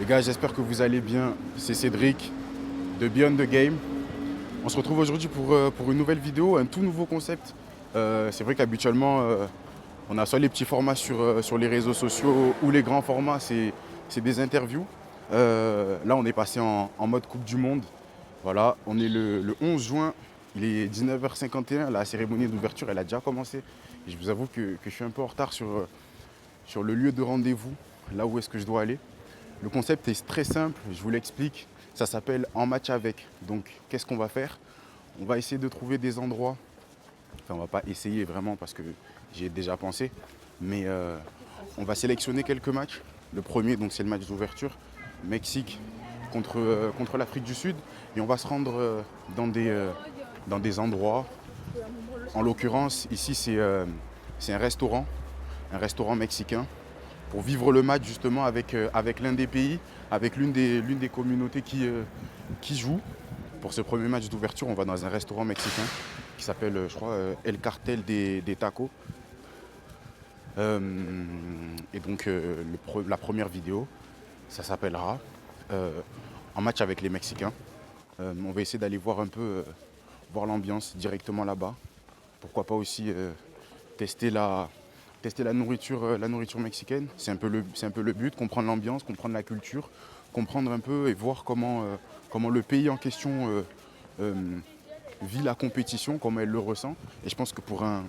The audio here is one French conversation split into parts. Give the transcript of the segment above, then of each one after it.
Les gars, j'espère que vous allez bien. C'est Cédric de Beyond the Game. On se retrouve aujourd'hui pour une nouvelle vidéo, un tout nouveau concept. C'est vrai qu'habituellement, on a soit les petits formats sur les réseaux sociaux ou les grands formats, c'est des interviews. Là, on est passé en mode Coupe du Monde. Voilà, on est le 11 juin, il est 19h51. La cérémonie d'ouverture, elle a déjà commencé. Et je vous avoue que je suis un peu en retard sur le lieu de rendez-vous, là où est-ce que je dois aller. Le concept est très simple, je vous l'explique. Ça s'appelle En match avec. Donc, qu'est-ce qu'on va faire? On va essayer de trouver des endroits. Enfin, on va pas essayer vraiment parce que j'y ai déjà pensé. Mais on va sélectionner quelques matchs. Le premier, donc, c'est le match d'ouverture. Mexique contre l'Afrique du Sud. Et on va se rendre dans des endroits. En l'occurrence, ici, c'est un restaurant mexicain, pour vivre le match justement avec l'un des pays, avec l'une des communautés qui joue. Pour ce premier match d'ouverture, on va dans un restaurant mexicain qui s'appelle, je crois, El Cartel des Tacos. Et donc la première vidéo, ça s'appellera En match avec les Mexicains. On va essayer d'aller voir un peu, voir l'ambiance directement là-bas. Pourquoi pas aussi tester la nourriture mexicaine. C'est un peu le but, comprendre l'ambiance, comprendre la culture, comprendre un peu et voir comment le pays en question vit la compétition, comment elle le ressent. Et je pense que pour un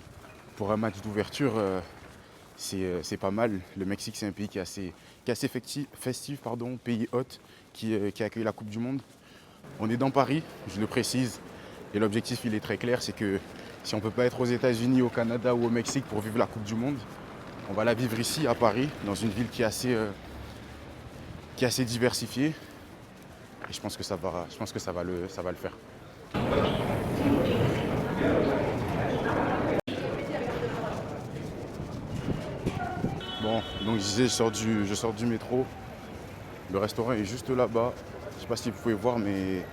match d'ouverture, c'est pas mal. Le Mexique, c'est un pays qui est assez festif, pays hôte, qui accueille la Coupe du Monde. On est dans Paris, je le précise, et l'objectif il est très clair, c'est que si on ne peut pas être aux États-Unis, au Canada ou au Mexique pour vivre la Coupe du Monde, on va la vivre ici, à Paris, dans une ville qui est assez diversifiée. Et je pense que ça va le faire. Bon, donc je disais, je sors du métro. Le restaurant est juste là-bas. Je ne sais pas si vous pouvez voir, mais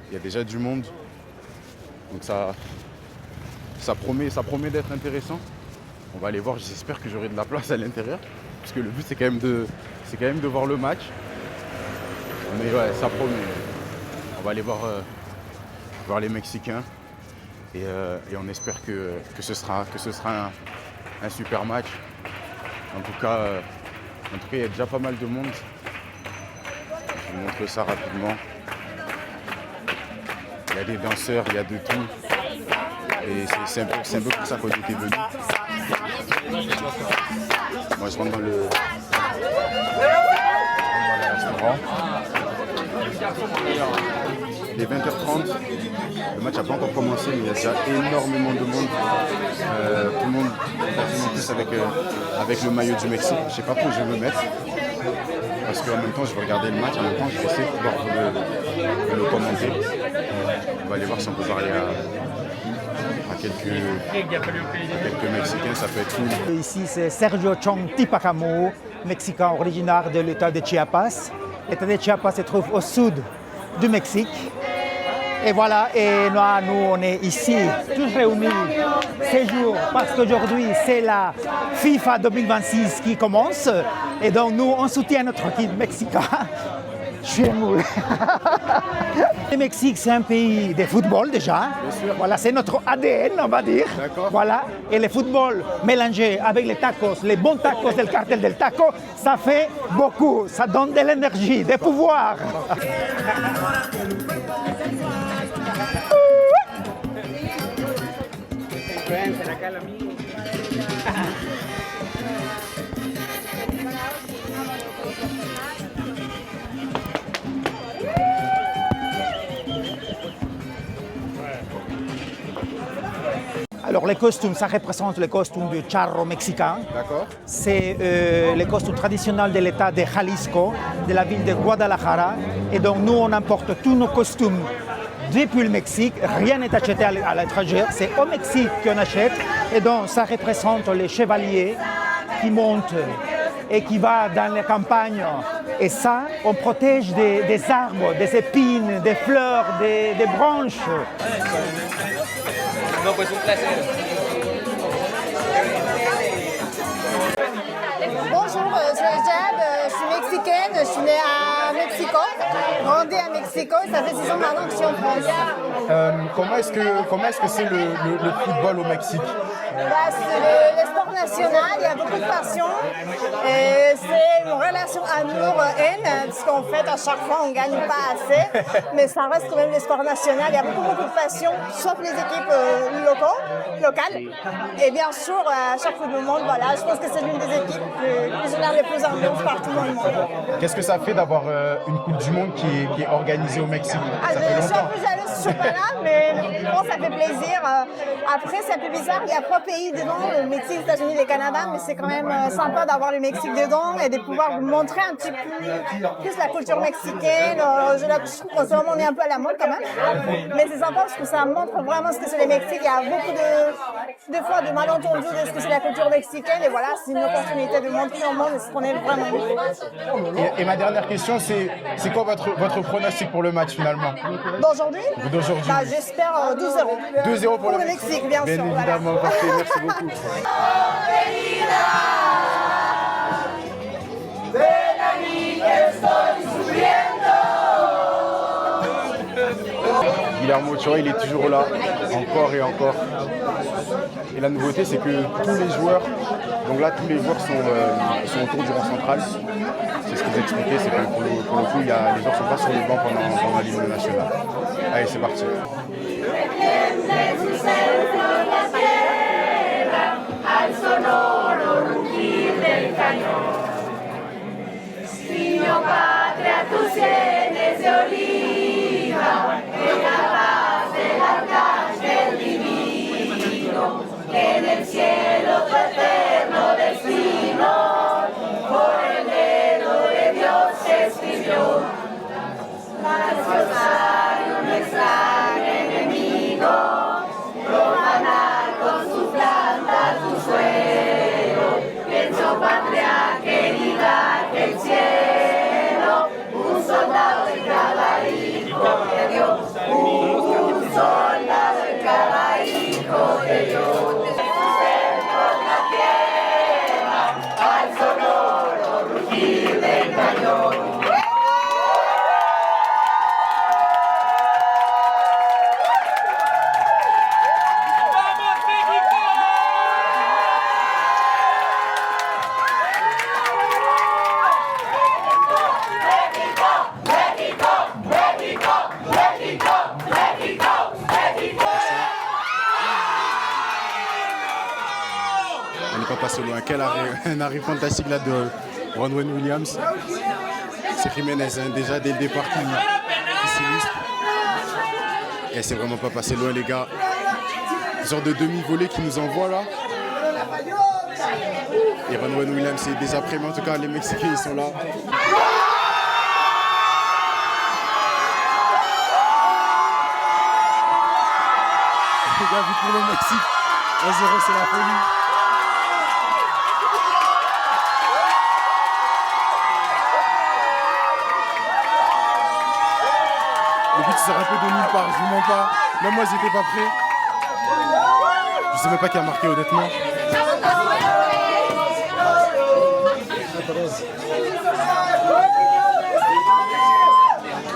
il y a déjà du monde. Donc ça promet d'être intéressant. On va aller voir, j'espère que j'aurai de la place à l'intérieur. Parce que le but c'est quand même de voir le match. Mais ouais, ça promet. On va aller voir les Mexicains. Et on espère que ce sera un super match. En tout cas, il y a déjà pas mal de monde. Je vous montre ça rapidement. Il y a des danseurs, il y a de tout. Et c'est un peu pour ça qu'on était venu. Moi je rentre dans le restaurant. Il est 20h30. Le match n'a pas encore commencé, mais il y a déjà énormément de monde. Tout le monde quasiment tous avec le maillot du Mexique. Je ne sais pas où je vais me mettre. Parce qu'en même temps, je vais regarder le match, en même temps, je vais essayer de pouvoir le commenter. On va aller voir si on peut parler à quelques Mexicains, ça peut être cool. Ici, c'est Sergio Chong Tipacamo, Mexicain originaire de l'État de Chiapas. L'État de Chiapas se trouve au sud du Mexique. Et voilà, et nous on est ici, tous réunis ces jours, parce qu'aujourd'hui, c'est la FIFA 2026 qui commence. Et donc, nous, on soutient notre équipe mexicaine. Je suis ému. Le Mexique, c'est un pays de football déjà. Voilà, c'est notre ADN, on va dire. Voilà. Et le football mélangé avec les tacos, les bons tacos del cartel del taco, ça fait beaucoup. Ça donne de l'énergie, des pouvoirs. Alors les costumes, ça représente les costumes du charro mexicain. D'accord. C'est les costumes traditionnels de l'État de Jalisco, de la ville de Guadalajara. Et donc nous, on importe tous nos costumes depuis le Mexique. Rien n'est acheté à l'étranger, c'est au Mexique qu'on achète. Et donc ça représente les chevaliers qui montent et qui vont dans les campagnes. Et ça, on protège des arbres, des épines, des fleurs, des branches. No, pues un placer. Bonjour, je suis Jab, je suis mexicaine, je suis née à grandi à Mexico et ça fait 6 ans maintenant que je suis en France. Comment est-ce que c'est le football au Mexique? Bah, c'est le sport national, il y a beaucoup de passion. Et c'est une relation amour-haine, parce qu'en fait, à chaque fois, on ne gagne pas assez. Mais ça reste quand même le sport national. Il y a beaucoup de passion, sauf les équipes locales. Et bien sûr, à chaque Coupe du Monde, voilà, je pense que c'est l'une des équipes qui génère les plus ambiances partout dans le monde. Qu'est-ce que ça fait d'avoir une Coupe du Monde qui est organisée au Mexique? Ça fait Je suis un longtemps. peu jalouse, je suis pas là, mais bon, ça fait plaisir. Après, c'est un peu bizarre, il y a 3 pays dedans, le Mexique, les États-Unis et le Canada, mais c'est quand même sympa d'avoir le Mexique dedans et de pouvoir montrer un petit peu plus la culture mexicaine. Je trouve qu'en ce moment, on est un peu à la mode quand même, mais c'est sympa parce que ça montre vraiment ce que c'est le Mexique. Il y a beaucoup de fois de malentendus de ce que c'est la culture mexicaine et voilà, c'est une opportunité de montrer au monde ce qu'on est vraiment. Et ma dernière question, c'est quoi votre pronostic pour le match finalement? D'aujourd'hui, D'aujourd'hui. bah, j'espère 2-0. 2-0 pour le Mexique, bien sûr. Voilà. évidemment, parfait, merci beaucoup. Guillermo Ochoa, il est toujours là, encore et encore. Et la nouveauté, c'est que tous les joueurs, donc là, tous les joueurs sont autour du rang central. C'est ce qu'ils expliquaient, c'est que pour le coup, les joueurs ne sont pas sur le banc pendant l'hymne national. Allez, c'est parti. On n'est pas passé loin. Quel arrêt, un arrêt fantastique là de Ronwen Williams. C'est Jiménez, hein, déjà dès le départ qui s'illustre. Et c'est vraiment pas passé loin les gars. Une sorte de demi-volée qui nous envoie là. Et Ronwen Williams est déjà prêt, mais en tout cas les Mexicains ils sont là. Les gars, but pour le Mexique. 1-0, c'est la folie. Le but sort un peu de nulle part, je vous mens pas. Même moi, j'étais pas prêt. Je sais même pas qui a marqué, honnêtement.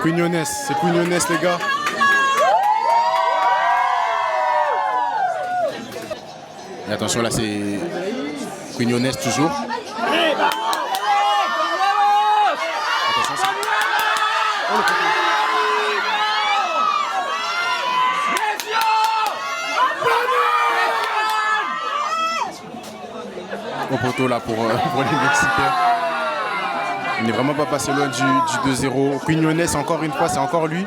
Quiñones, c'est Quiñones, les gars. Et attention, là, c'est Quiñones toujours. Attention, c'est... Oh, le poteau. Au poteau là pour les Mexicains. Il n'est vraiment pas passé loin du 2-0. Quiñones, encore une fois, c'est encore lui.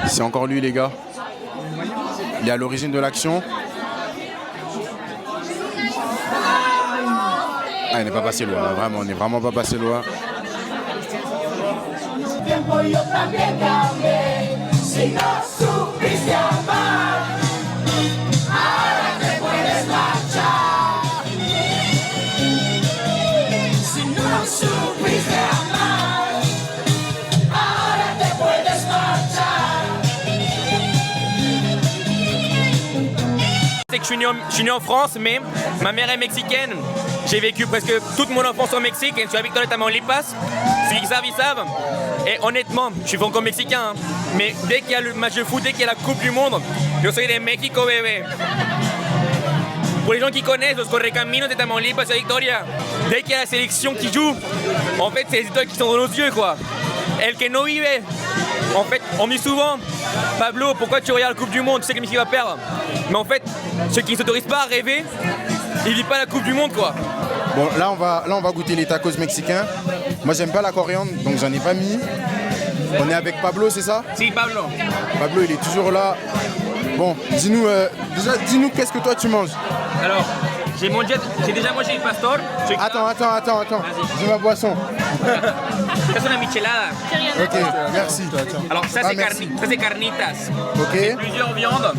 C'est encore lui, les gars. Il est à l'origine de l'action. Ah, il n'est pas passé loin, vraiment, on n'est vraiment pas passé loin. C'est que je suis né en France, mais ma mère est mexicaine. J'ai vécu presque toute mon enfance au Mexique et je suis avec toi notamment en Lipas, Félix ils savent. Et honnêtement, je suis franco-mexicain, hein, mais dès qu'il y a le match de foot, dès qu'il y a la Coupe du Monde, je suis de Mexico, bébé. Pour les gens qui connaissent, los Correcaminos de Tamaulipas et Victoria, dès qu'il y a la sélection qui joue, en fait, c'est les étoiles qui sont dans nos yeux, quoi. El que no vive. En fait, on me dit souvent, Pablo, pourquoi tu regardes la Coupe du Monde, tu sais que le Mexique va perdre. Mais en fait, ceux qui ne s'autorisent pas à rêver, ils vivent pas la Coupe du Monde, quoi. Bon, là on va goûter les tacos mexicains. Moi, j'aime pas la coriandre, donc j'en ai pas mis. On est avec Pablo, c'est ça? Si, Pablo. Pablo, il est toujours là. Bon, dis-nous, dis-nous qu'est-ce que toi tu manges? Alors, j'ai déjà mangé le pastor. Attends. J'ai ma boisson. Ça, c'est una michelada. Ok, merci. Alors, ça, merci. c'est carnitas. Ok. C'est plusieurs viandes.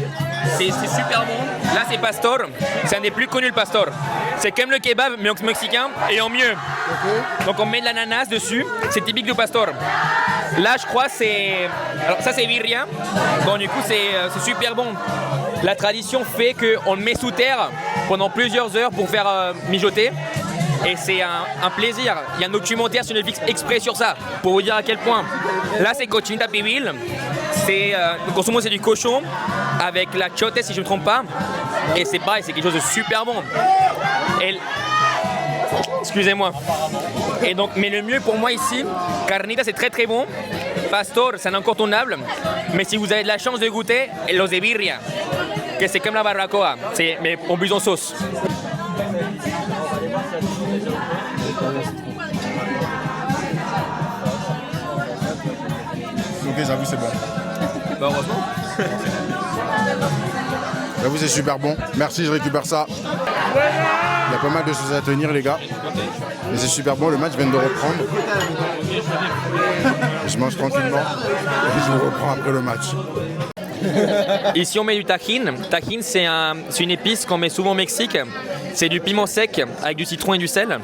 C'est super bon. Là, c'est pastor. C'est un des plus connus, le pastor. C'est comme le kebab, mais en mexicain et en mieux. Ok. Donc, on met de l'ananas dessus. C'est typique du pastor. Là, je crois, c'est... Alors, ça, c'est birria. Bon, du coup, c'est super bon. La tradition fait qu'on le met sous terre pendant plusieurs heures pour faire mijoter. Et c'est un plaisir. Il y a un documentaire sur Netflix exprès sur ça, pour vous dire à quel point. Là, c'est cochinita pibil. Nous consommons, c'est du cochon avec la chote, si je ne me trompe pas. Et c'est pareil, c'est quelque chose de super bon. Excusez-moi. Et donc, mais le mieux pour moi ici, carnita, c'est très très bon. Pastor, c'est un incontournable. Mais si vous avez de la chance de goûter, los de birria, que c'est comme la barbacoa, mais en plus en sauce. Ok, j'avoue, c'est bon. Bah, heureusement. J'avoue, c'est super bon. Merci, je récupère ça. Il y a pas mal de choses à tenir, les gars. Mais c'est super bon, le match vient de reprendre. Je mange tranquillement et je vous reprends après le match. Ici, on met du tajin. Tajin, c'est une épice qu'on met souvent au Mexique. C'est du piment sec avec du citron et du sel.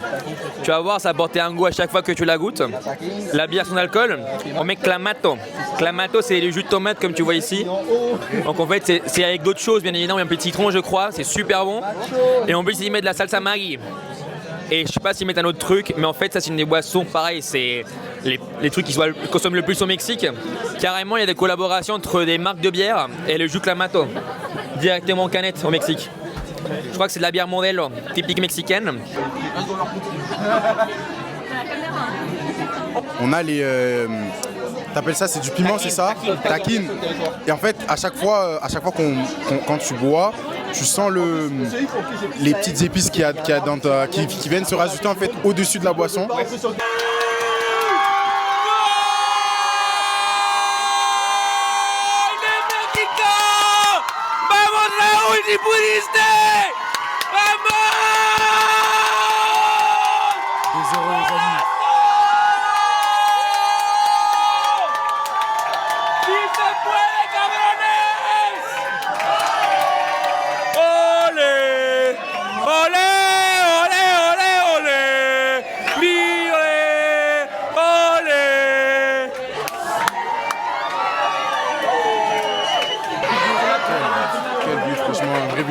Tu vas voir, ça apporte un goût à chaque fois que tu la goûtes. La bière, son alcool, on met clamato. Clamato, c'est du jus de tomate comme tu vois ici. Donc en fait, c'est avec d'autres choses, bien évidemment. Il y a un peu de citron, je crois. C'est super bon. Et en plus, ils mettent de la salsa Maggi. Et je sais pas s'ils mettent un autre truc, mais en fait, ça, c'est une des boissons, pareil, c'est les trucs qui consomment le plus au Mexique. Carrément, il y a des collaborations entre des marques de bière et le jus Clamato, directement en canette au Mexique. Je crois que c'est de la bière Modelo, typique mexicaine. On a les... T'appelles ça, c'est du piment, c'est ça? Taquine. Et en fait, à chaque fois quand tu bois, tu sens les petites épices qu'il y a dans qui viennent se rajouter en fait au-dessus de la boisson.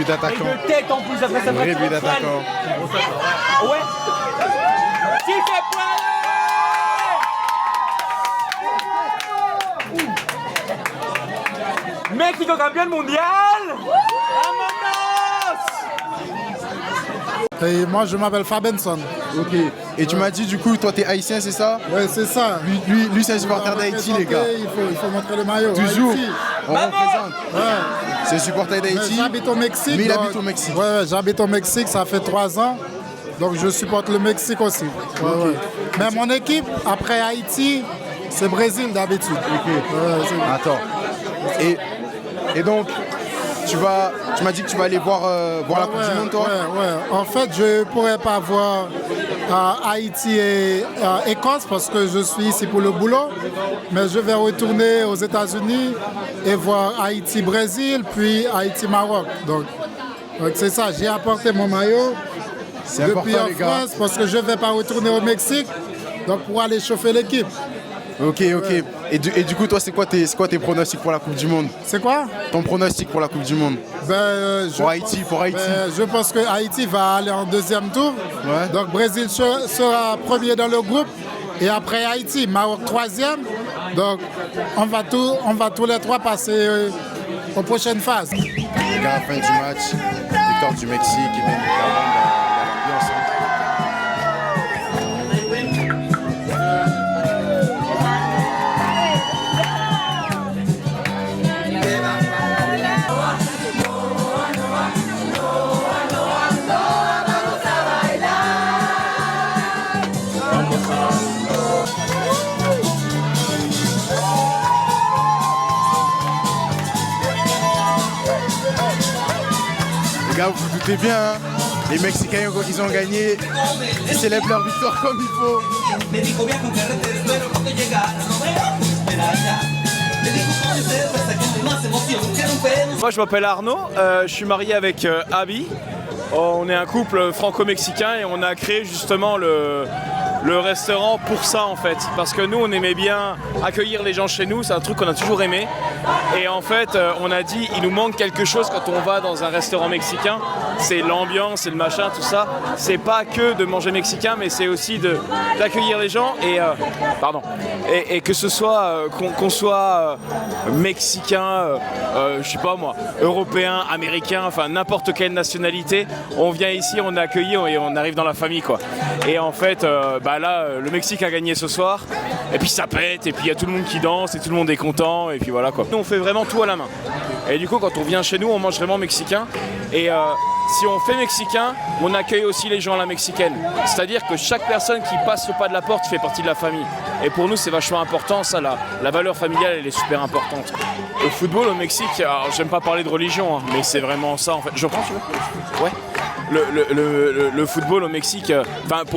D'attaquant. De tête en plus après ça. Vrai but d'attaquant. Ouais. S'il te plaît. Mexico campeón mundial. Vámonos. Et moi je m'appelle Fabenson. Ok. Et tu m'as dit du coup, toi t'es haïtien, c'est ça? Ouais, c'est ça. Lui c'est un supporter d'Haïti, les gars. Il faut montrer le maillot. Toujours. Haïti. On représente. Ouais. C'est supporter d'Haïti. J'habite au Mexique. Mais il donc, habite au Mexique. Ouais, j'habite au Mexique, ça fait 3 ans. Donc je supporte le Mexique aussi. Ouais, Okay. ouais. Mais mon équipe, après Haïti, c'est Brésil d'habitude. Ok. Attends. Et donc, tu m'as dit que tu vas aller voir la Coupe du Monde, toi? Ouais. En fait, je ne pourrais pas voir Haïti et Écosse parce que je suis ici pour le boulot. Mais je vais retourner aux États-Unis et voir Haïti-Brésil, puis Haïti-Maroc. Donc c'est ça, j'ai apporté mon maillot depuis en France parce que je ne vais pas retourner au Mexique donc pour aller chauffer l'équipe. Ok. Et du coup, toi, c'est quoi tes pronostics pour la Coupe du Monde? C'est quoi? Ton pronostic pour la Coupe du Monde? Pour Haïti. Je pense que Haïti va aller en deuxième tour. Ouais. Donc Brésil sera premier dans le groupe et après Haïti, Maroc 3e. Donc on va tous les 3 passer aux prochaines phases. Les gars, fin du match, victoire du Mexique, et bien évidemment, il y a l'ambiance. Les gars, vous vous doutez bien, hein, les Mexicains, quand ils ont gagné, ils célèbrent leur victoire comme il faut. Moi je m'appelle Arnaud, je suis marié avec Abby. On est un couple franco-mexicain et on a créé justement le restaurant pour ça en fait. Parce que nous on aimait bien accueillir les gens chez nous, c'est un truc qu'on a toujours aimé. Et en fait on a dit il nous manque quelque chose quand on va dans un restaurant mexicain. C'est l'ambiance, c'est le machin, tout ça. C'est pas que de manger mexicain mais c'est aussi d'accueillir les gens et que ce soit qu'on soit mexicain, je sais pas moi, européen, américain, enfin n'importe quelle nationalité. On vient ici, on est accueilli et on arrive dans la famille quoi. Et en fait, là, le Mexique a gagné ce soir. Et puis ça pète, et puis il y a tout le monde qui danse, et tout le monde est content, et puis voilà quoi. Nous on fait vraiment tout à la main. Et du coup quand on vient chez nous, on mange vraiment mexicain. Et si on fait mexicain, on accueille aussi les gens à la mexicaine. C'est-à-dire que chaque personne qui passe le pas de la porte fait partie de la famille. Et pour nous c'est vachement important, ça, la valeur familiale elle est super importante. Le football au Mexique, alors j'aime pas parler de religion, hein, mais c'est vraiment ça en fait. Je prends, tu veux ? Ouais. Le football au Mexique,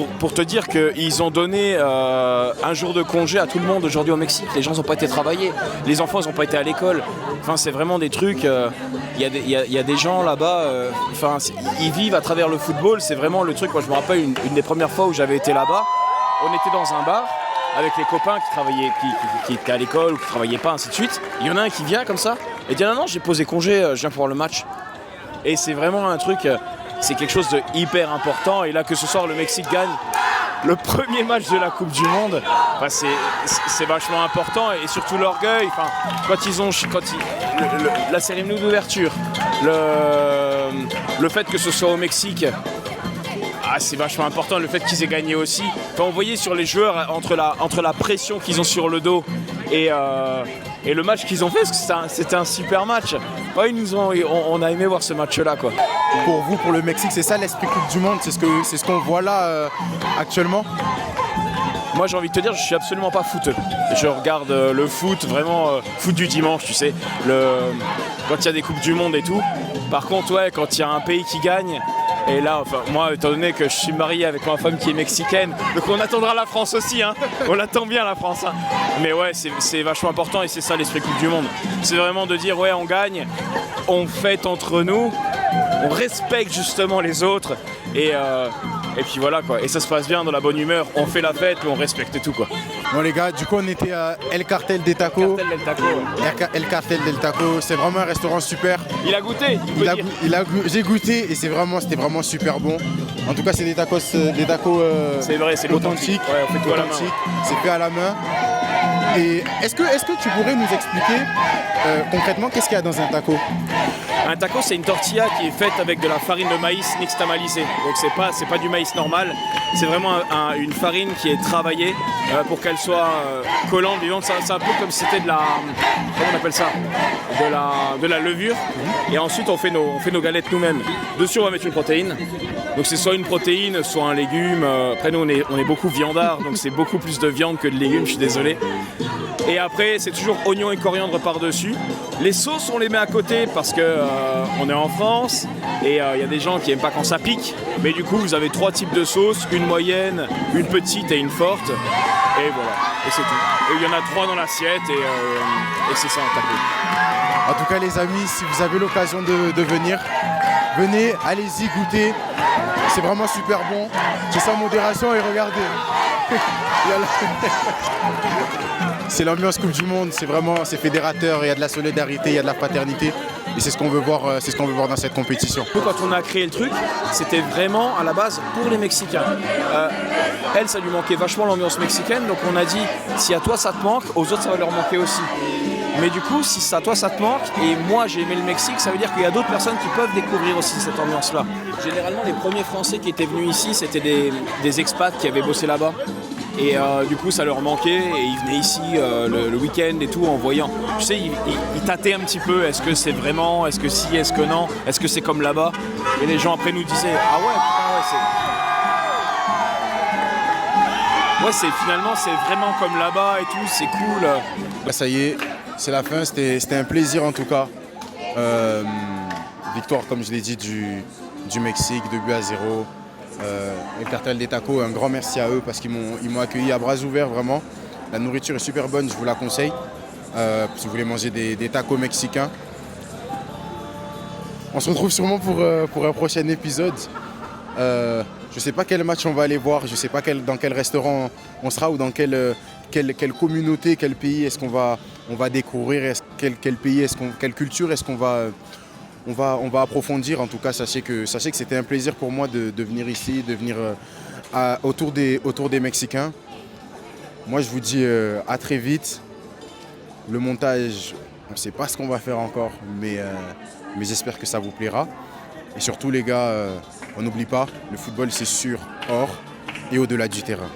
pour te dire qu'ils ont donné un jour de congé à tout le monde aujourd'hui au Mexique. Les gens n'ont pas été travailler, les enfants n'ont pas été à l'école. Enfin, c'est vraiment des trucs. Il y a des gens là-bas, ils vivent à travers le football. C'est vraiment le truc. Moi, je me rappelle une des premières fois où j'avais été là-bas. On était dans un bar avec les copains qui travaillaient, qui étaient à l'école ou qui travaillaient pas, ainsi de suite. Il y en a un qui vient comme ça et dit non, j'ai posé congé, je viens pour voir le match. Et c'est vraiment un truc. C'est quelque chose de hyper important et là que ce soir le Mexique gagne le premier match de la Coupe du Monde, c'est vachement important et surtout l'orgueil. La cérémonie d'ouverture, le fait que ce soit au Mexique, c'est vachement important. Le fait qu'ils aient gagné aussi. On voyait sur les joueurs entre la pression qu'ils ont sur le dos et le match qu'ils ont fait, parce que c'était un super match. Ouais, on a aimé voir ce match-là, quoi. Pour vous, pour le Mexique, c'est ça l'esprit Coupe du Monde, c'est ce qu'on voit là actuellement? Moi j'ai envie de te dire, je suis absolument pas footeux. Je regarde le foot, vraiment foot du dimanche, tu sais, quand il y a des Coupes du Monde et tout. Par contre, ouais, quand il y a un pays qui gagne, et là, moi, étant donné que je suis marié avec ma femme qui est mexicaine, donc on attendra la France aussi, hein. On l'attend bien la France, hein. Mais ouais, c'est vachement important et c'est ça l'esprit Coupe du Monde. C'est vraiment de dire, ouais, on gagne, on fête entre nous, on respecte justement les autres et puis voilà quoi. Et ça se passe bien dans la bonne humeur, on fait la fête mais on respecte tout quoi. Bon les gars, du coup on était à El Cartel des Tacos. Cartel del Taco, ouais. El Cartel del Taco, c'est vraiment un restaurant super. Il a goûté, j'ai goûté et c'était vraiment super bon. En tout cas c'est des tacos c'est vrai, c'est authentiques. Ouais, on fait tout à la main. C'est fait à la main. Et est-ce que tu pourrais nous expliquer concrètement qu'est-ce qu'il y a dans un taco? Un taco, c'est une tortilla qui est faite avec de la farine de maïs nixtamalisée. Donc c'est pas du maïs normal, c'est vraiment une farine qui est travaillée pour qu'elle soit collante, vivante. C'est un peu comme si c'était comment on appelle ça, de la levure. Et ensuite on fait nos galettes nous-mêmes. Dessus on va mettre une protéine. Donc c'est soit une protéine, soit un légume. Après nous on est beaucoup viandards, donc c'est beaucoup plus de viande que de légumes, je suis désolé. Et après c'est toujours oignon et coriandre par-dessus. Les sauces on les met à côté parce que on est en France et il y a des gens qui n'aiment pas quand ça pique. Mais du coup vous avez 3 types de sauces, une moyenne, une petite et une forte. Et voilà, et c'est tout. Et il y en a 3 dans l'assiette et c'est ça un taco. En tout cas les amis, si vous avez l'occasion de venir, venez, allez-y, goûtez. C'est vraiment super bon. C'est sans modération et regardez. c'est l'ambiance Coupe du Monde, c'est fédérateur, il y a de la solidarité, il y a de la fraternité. Et c'est ce qu'on veut voir, dans cette compétition. Nous, quand on a créé le truc, c'était vraiment à la base pour les Mexicains. Elle, ça lui manquait vachement l'ambiance mexicaine, donc on a dit si à toi ça te manque, aux autres ça va leur manquer aussi. Mais du coup, si à toi ça te manque, et moi j'ai aimé le Mexique, ça veut dire qu'il y a d'autres personnes qui peuvent découvrir aussi cette ambiance-là. Généralement, les premiers Français qui étaient venus ici, c'était des expats qui avaient bossé là-bas. Et du coup, ça leur manquait et ils venaient ici le week-end et tout en voyant. Tu sais, ils tâtaient un petit peu. Est-ce que c'est vraiment? Est-ce que si? Est-ce que non? Est-ce que c'est comme là-bas? Et les gens après nous disaient ah ouais, putain, ouais, finalement c'est vraiment comme là-bas et tout. C'est cool. Là, ça y est, c'est la fin. C'était un plaisir en tout cas. Victoire, comme je l'ai dit, du Mexique, 2-0. Le cartel des tacos, un grand merci à eux parce qu'ils m'ont accueilli à bras ouverts vraiment. La nourriture est super bonne, je vous la conseille. Si vous voulez manger des tacos mexicains. On se retrouve sûrement pour un prochain épisode. Je ne sais pas quel match on va aller voir, je ne sais pas dans quel restaurant on sera ou dans quelle communauté, quel pays est-ce qu'on va découvrir, quel pays, quelle culture est-ce qu'on va... On va approfondir. En tout cas, sachez que c'était un plaisir pour moi de venir ici, de venir autour des Mexicains. Moi, je vous dis à très vite. Le montage, on ne sait pas ce qu'on va faire encore, mais j'espère que ça vous plaira. Et surtout, les gars, on n'oublie pas, le football, c'est sur, hors et au-delà du terrain.